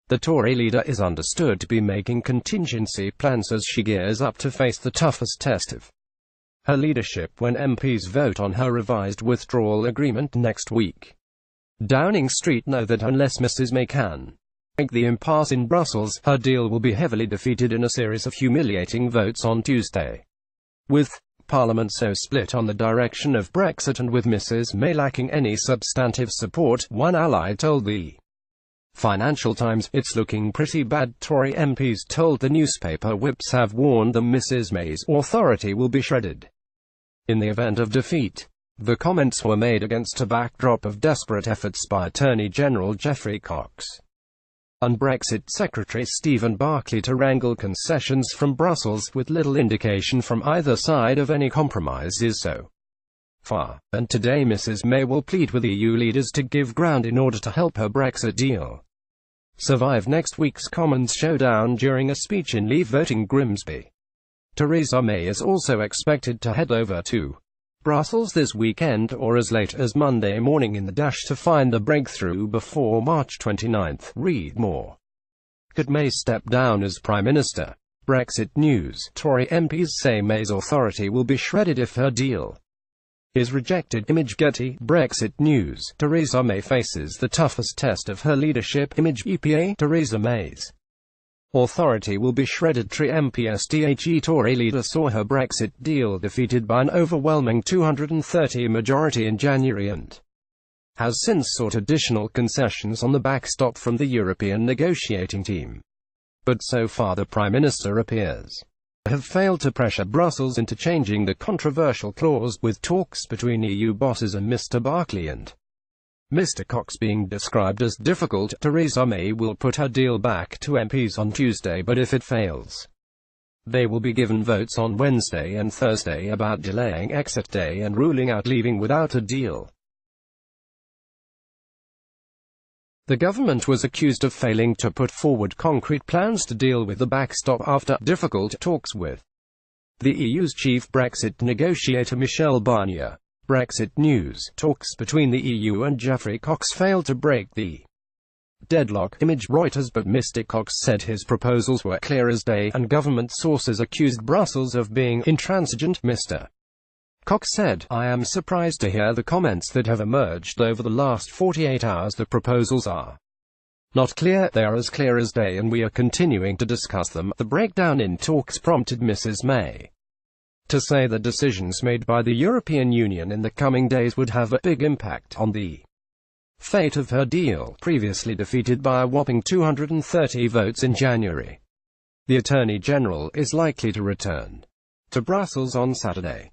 The Tory leader is understood to be making contingency plans as she gears up to face the toughest test of her leadership when MPs vote on her revised withdrawal agreement next week. Downing Street know that unless Mrs May can break the impasse in Brussels, her deal will be heavily defeated in a series of humiliating votes on Tuesday. With Parliament so split on the direction of Brexit and with Mrs May lacking any substantive support, one ally told the Financial Times, "It's looking pretty bad." Tory MPs told the newspaper whips have warned them Mrs May's authority will be shredded in the event of defeat. The comments were made against a backdrop of desperate efforts by Attorney General Geoffrey and Brexit Secretary Stephen Barclay to wrangle concessions from Brussels, with little indication from either side of any compromises so far. And today Mrs May will plead with EU leaders to give ground in order to help her Brexit deal survive next week's Commons showdown. During a speech in Leave voting Grimsby, Theresa May is also expected to head over to Brussels this weekend, or as late as Monday morning, in the dash to find a breakthrough before March 29. Read more. Could May step down as Prime Minister? Brexit news. Tory MPs say May's authority will be shredded if her deal is rejected. Image Getty. Brexit news. Theresa May faces the toughest test of her leadership. Image EPA. Theresa May's authority will be shredded. Tory MPs. Tory leader saw her Brexit deal defeated by an overwhelming 230 majority in January and has since sought additional concessions on the backstop from the European negotiating team. But so far the Prime Minister appears to have failed to pressure Brussels into changing the controversial clause, with talks between EU bosses and Mr Barclay and Mr Cox being described as difficult. Theresa May will put her deal back to MPs on Tuesday, but if it fails, they will be given votes on Wednesday and Thursday about delaying exit day and ruling out leaving without a deal. The government was accused of failing to put forward concrete plans to deal with the backstop after difficult talks with the EU's chief Brexit negotiator Michel Barnier. Brexit news. Talks between the EU and Geoffrey Cox failed to break the deadlock. Image Reuters. But Mr Cox said his proposals were clear as day, and government sources accused Brussels of being intransigent. Mr Cox said, "I am surprised to hear the comments that have emerged over the last 48 hours. The proposals are not clear, they are as clear as day, and we are continuing to discuss them." The breakdown in talks prompted Mrs May to say that decisions made by the European Union in the coming days would have a big impact on the fate of her deal, previously defeated by a whopping 230 votes in January. The Attorney General is likely to return to Brussels on Saturday.